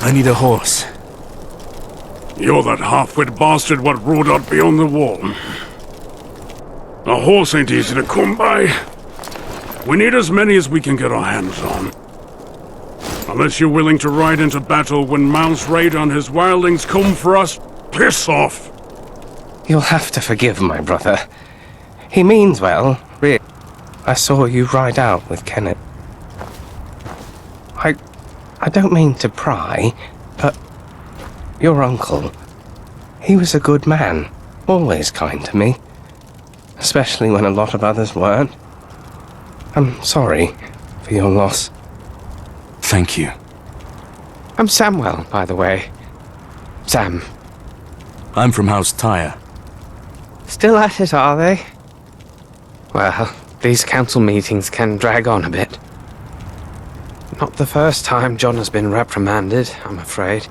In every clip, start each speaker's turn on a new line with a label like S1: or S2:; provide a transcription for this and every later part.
S1: I need a horse.
S2: You're that half-wit bastard what rode out beyond the wall. A horse ain't easy to come by. We need as many as we can get our hands on. Unless you're willing to ride into battle when Mount's raid on his wildlings come for us, piss off!
S3: You'll have to forgive my brother. He means well, really. I saw you ride out with Kenneth. I don't mean to pry, but your uncle, he was a good man, always kind to me, especially when a lot of others weren't. I'm sorry for your loss.
S1: Thank you.
S3: I'm Samuel, by the way. Sam.
S1: I'm from House Tyre.
S3: Still at it, are they? Well, these council meetings can drag on a bit. Not the first time John has been reprimanded, I'm afraid.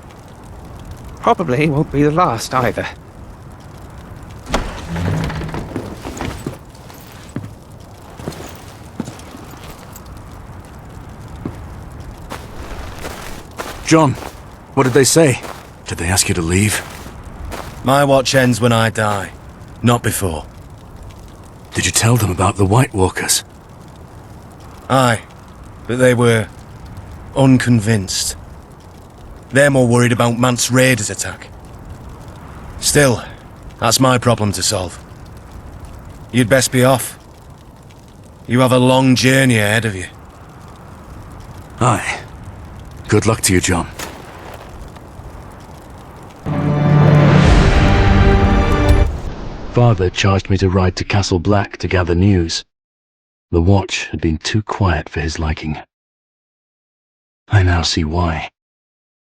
S3: Probably won't be the last either.
S1: John, what did they say? Did they ask you to leave?
S4: My watch ends when I die, not before.
S1: Did you tell them about the White Walkers?
S4: Aye, but they were unconvinced. They're more worried about Mant's raiders attack. Still, that's my problem to solve. You'd best be off. You have a long journey ahead of you.
S1: Aye. Good luck to you, John. Father charged me to ride to Castle Black to gather news. The watch had been too quiet for his liking. I now see why.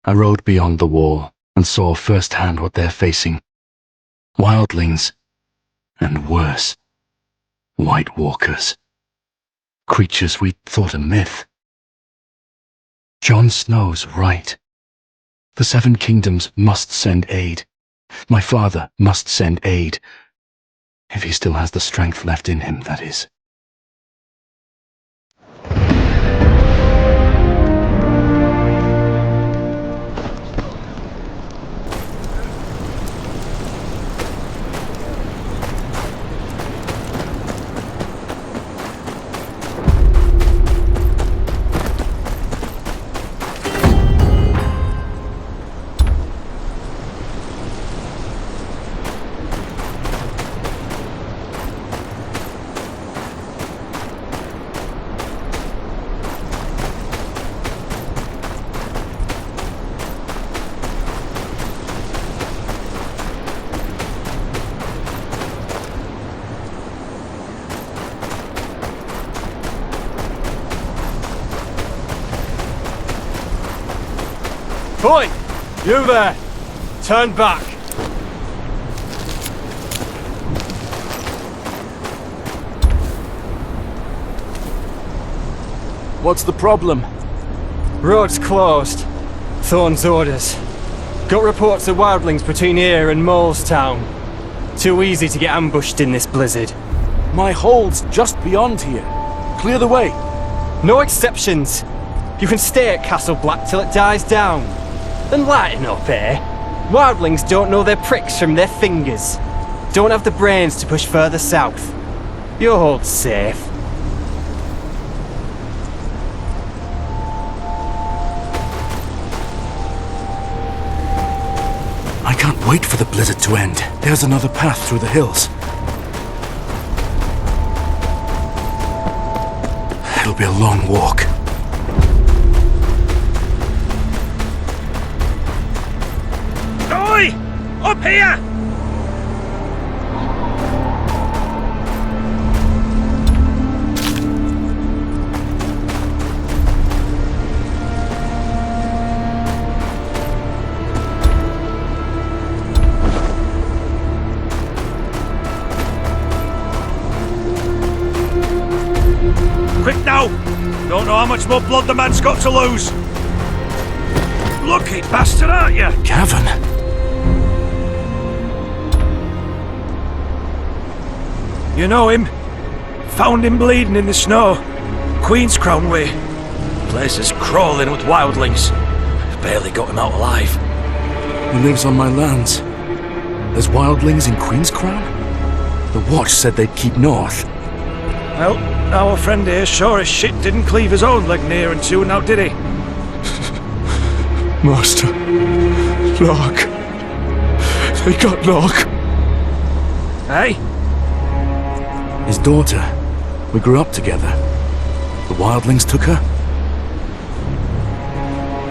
S1: I rode beyond the wall and saw firsthand what they're facing. Wildlings, and worse, White Walkers. Creatures we'd thought a myth. Jon Snow's right. The Seven Kingdoms must send aid. My father must send aid. If he still has the strength left in him, that is.
S5: Oi! You there! Turn back!
S1: What's the problem?
S5: Road's closed. Thorne's orders. Got reports of wildlings between here and Molestown. Too easy to get ambushed in this blizzard.
S1: My hold's just beyond here. Clear the way.
S5: No exceptions. You can stay at Castle Black till it dies down. Then lighten up, eh? Wildlings don't know their pricks from their fingers. Don't have the brains to push further south. Your hold's safe.
S1: I can't wait for the blizzard to end. There's another path through the hills. It'll be a long walk.
S6: Oi! Up here! Quick now! Don't know how much more blood the man's got to lose. Lucky bastard, aren't you?
S1: Gavin.
S6: You know him? Found him bleeding in the snow. Queenscrown way. Place is crawling with wildlings. Barely got him out alive.
S1: He lives on my lands. There's wildlings in Queenscrown? The Watch said they'd keep north.
S6: Well, our friend here sure as shit didn't cleave his own leg near and two now, did he?
S1: Master. Lark. They got Lark.
S6: Hey?
S1: His daughter. We grew up together. The wildlings took her?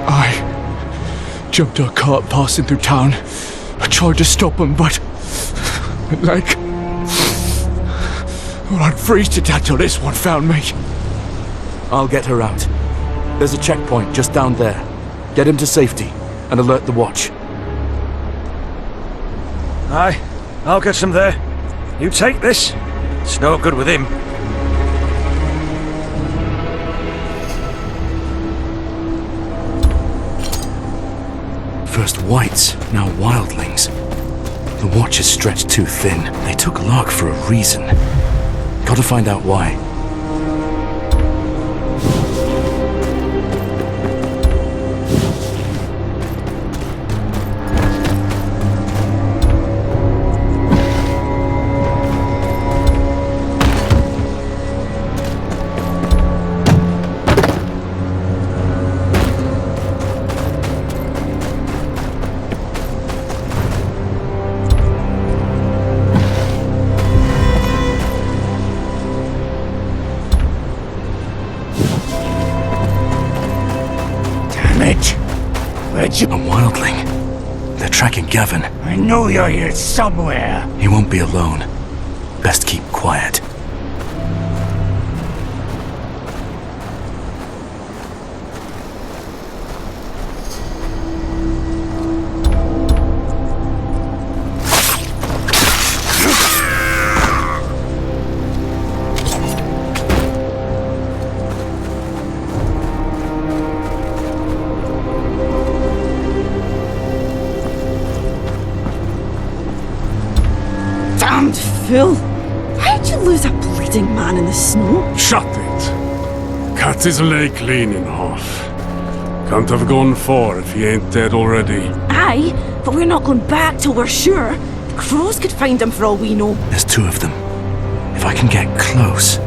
S7: I jumped a cart passing through town. I tried to stop him, but... Well, I'd freeze to death till this one found me.
S1: I'll get her out. There's a checkpoint just down there. Get him to safety and alert the Watch.
S6: Aye, I'll get some there. You take this. It's no good with him.
S1: First whites, now wildlings. The Watch is stretched too thin. They took Lark for a reason. Gotta find out why.
S7: Where'd you...
S1: A wildling. They're tracking Gavin.
S7: I know you're here somewhere.
S1: He won't be alone. Best keep quiet.
S8: Damned fool! How'd you lose a bleeding man in the snow?
S2: Shut it. Cut his leg clean in half. Can't have gone far if he ain't dead already.
S8: Aye, but we're not going back till we're sure. The crows could find him for all we know.
S1: There's two of them. If I can get close...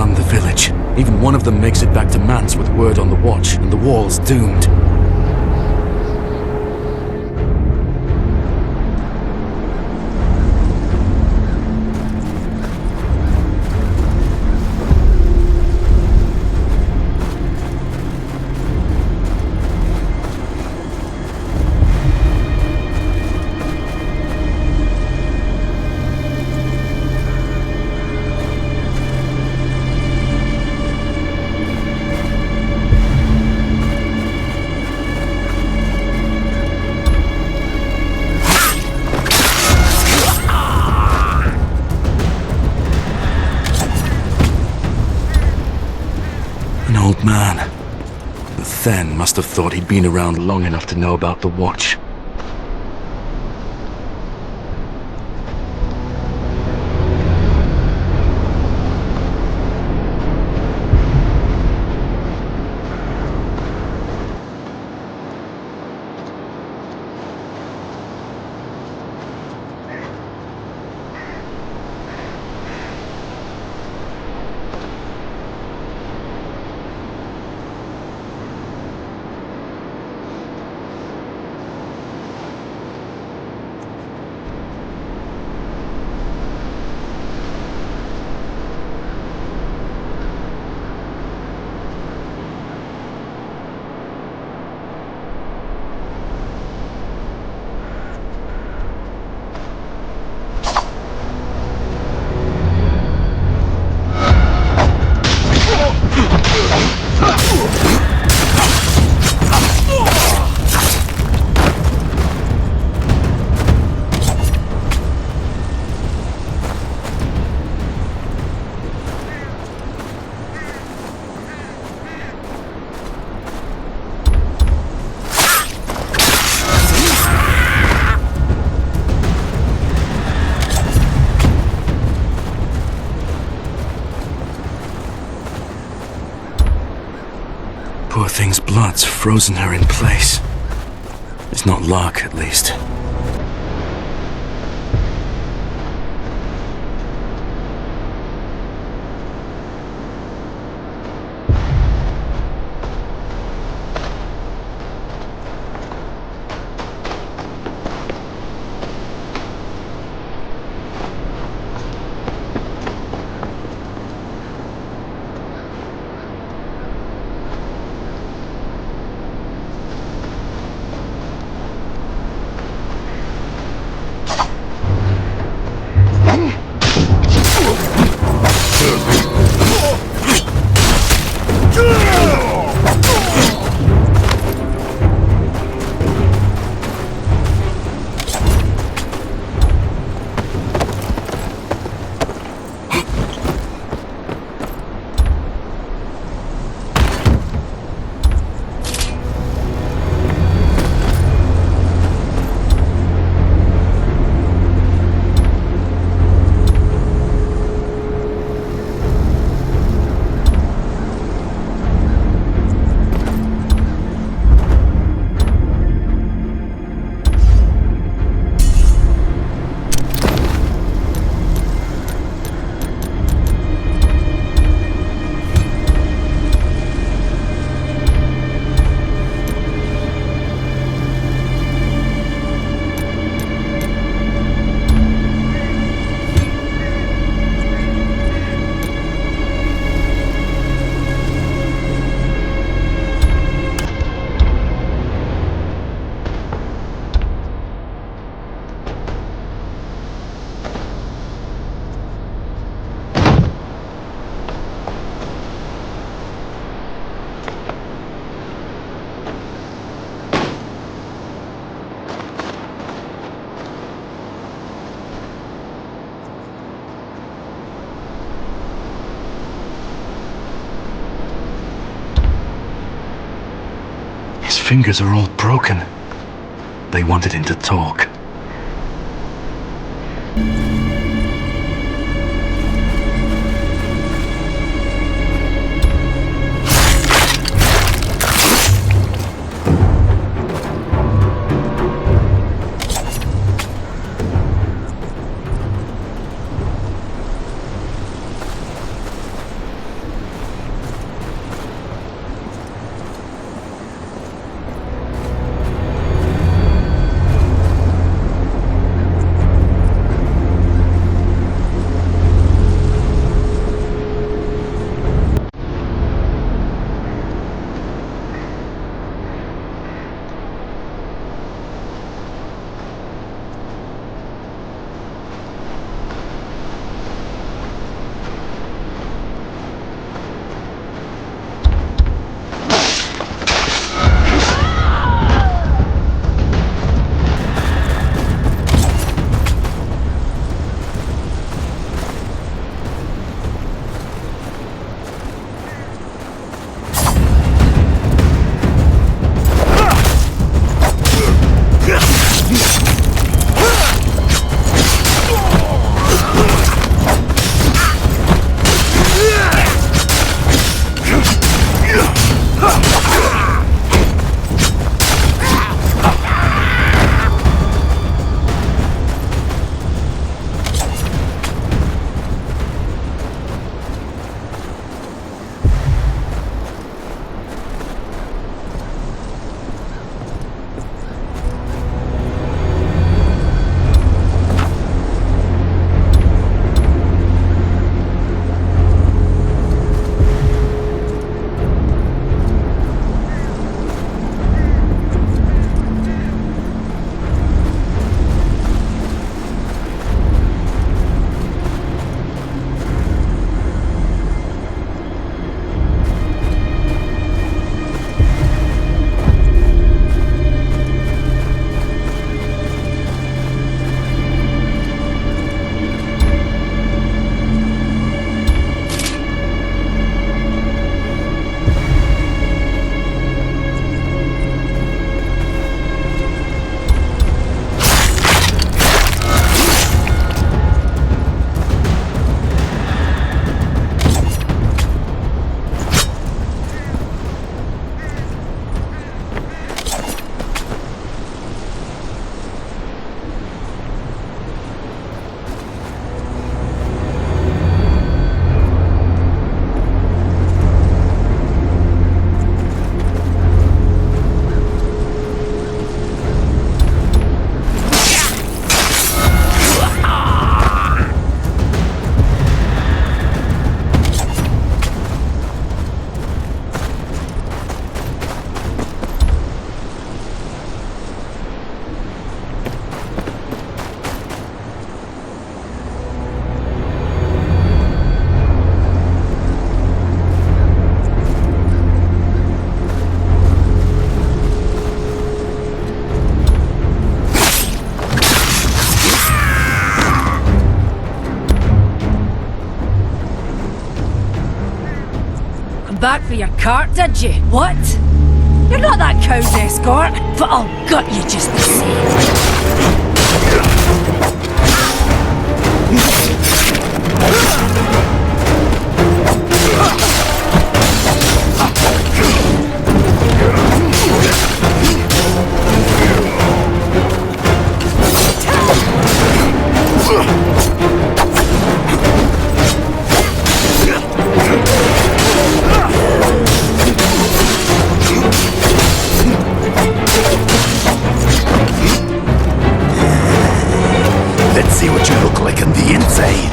S1: run the village. Even one of them makes it back to Mance with word on the watch, and the wall's doomed. An old man. The Then must have thought he'd been around long enough to know about the watch. Poor thing's blood's frozen her in place. It's not Lark, at least. His fingers are all broken. They wanted him to talk.
S8: come back for your cart, did you? What? You're not that cow's escort, but I'll gut you just the same.
S9: Let's see what you look like on the inside.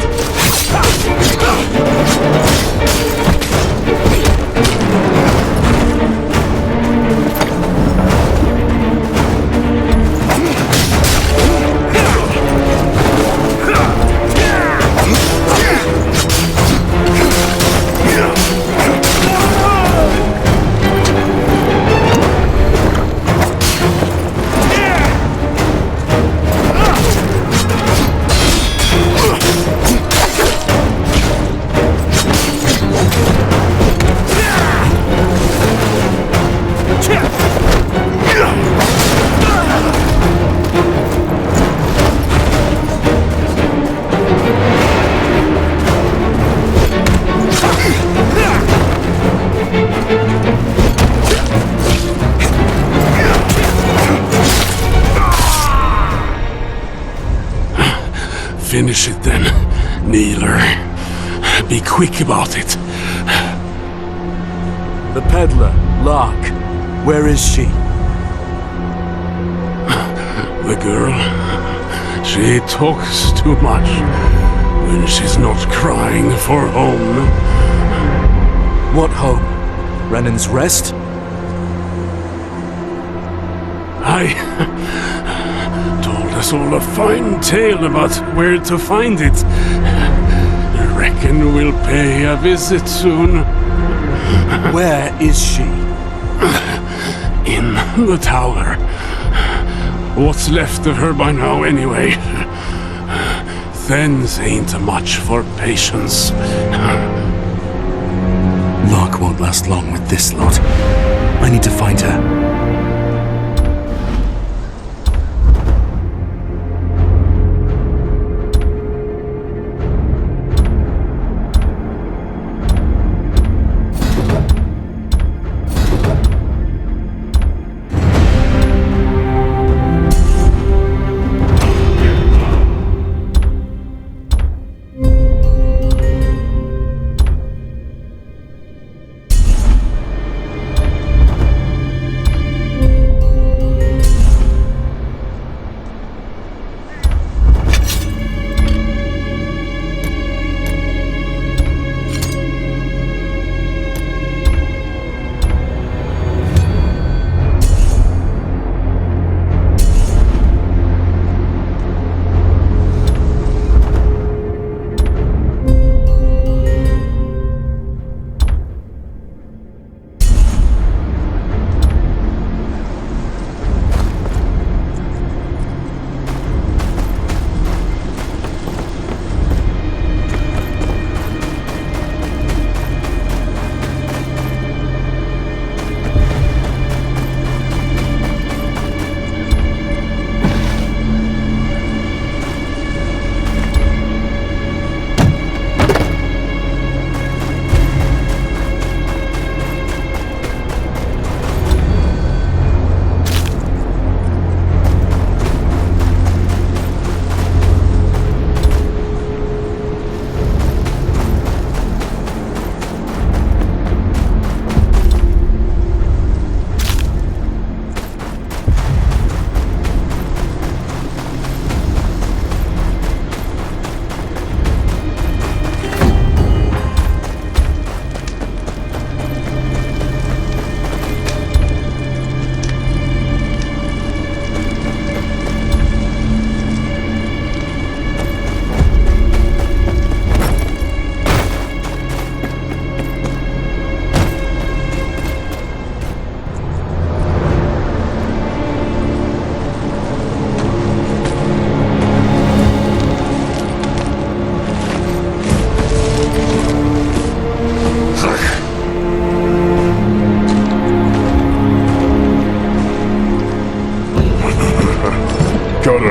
S2: Finish it then, kneeler. Be quick about it.
S7: The peddler, Lark. Where is she?
S2: The girl, she talks too much when she's not crying for home.
S7: What home? Renan's Rest?
S2: I told us all a fine tale about where to find it. Reckon we'll pay a visit soon.
S7: Where is she?
S2: In the tower. What's left of her by now, anyway? Thens ain't much for patience.
S1: Lark won't last long with this lot. I need to find her.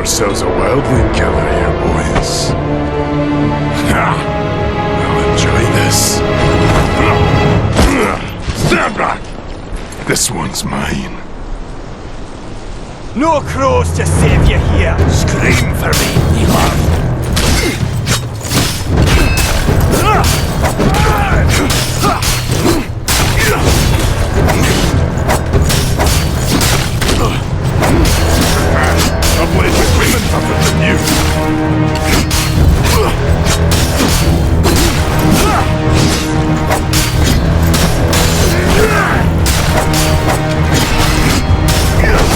S9: ourselves a wildling killer here, boys. Ha! I'll enjoy this. Stand back! This one's mine.
S5: No crows to save you here!
S9: Scream for me, Neeler. A blade with women tougher than you.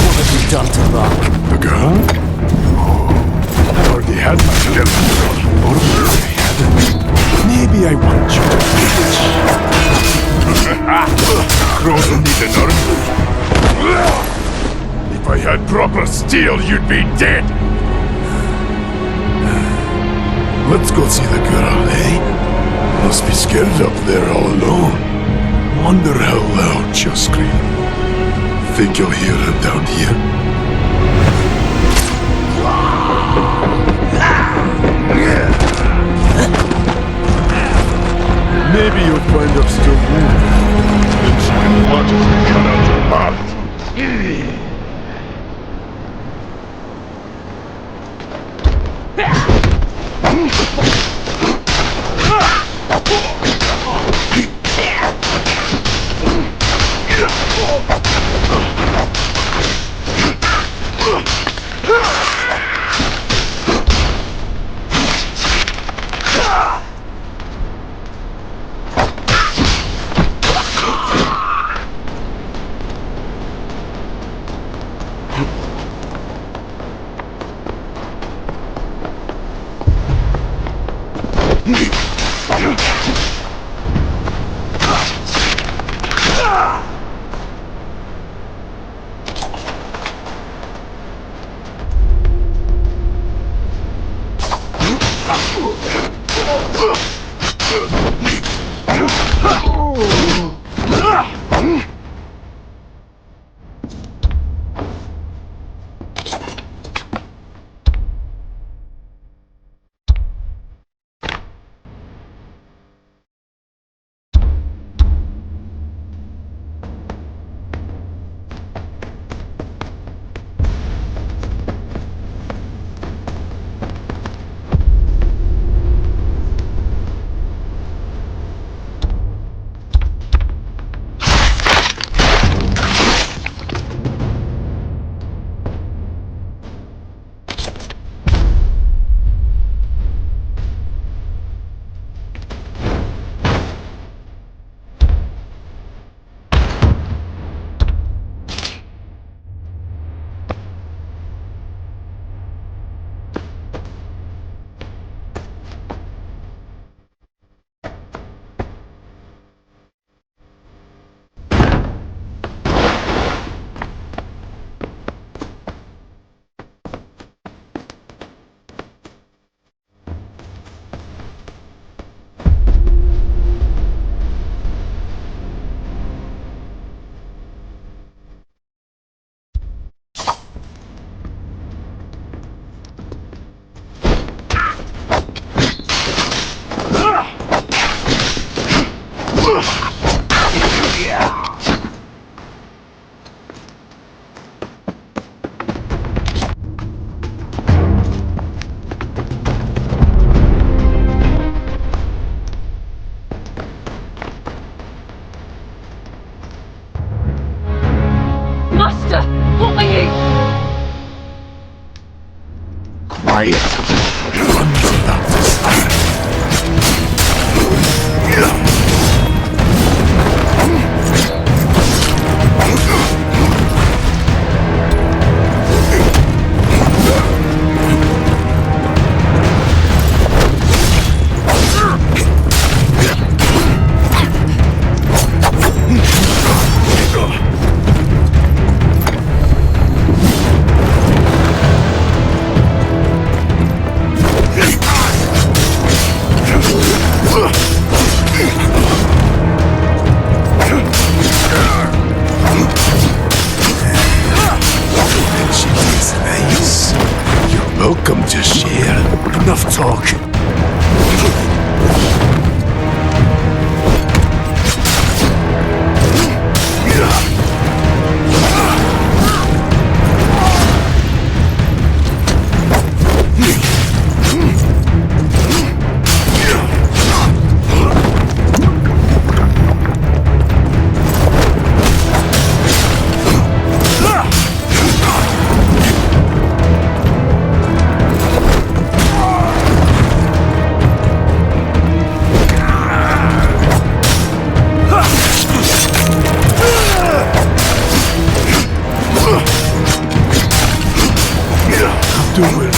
S5: What have you done to Lark?
S9: The girl? Oh, I already had my fill. Already had it. Maybe I want you to finish. Crows will need an arm. If I had proper steel, you'd be dead. Let's go see the girl, eh? Must be scared up there all alone. Wonder how loud she'll scream. Think you'll hear her down here? Maybe you'll find her still moving. Then she can watch us cut out her heart. Quiet. One's about to start. doing?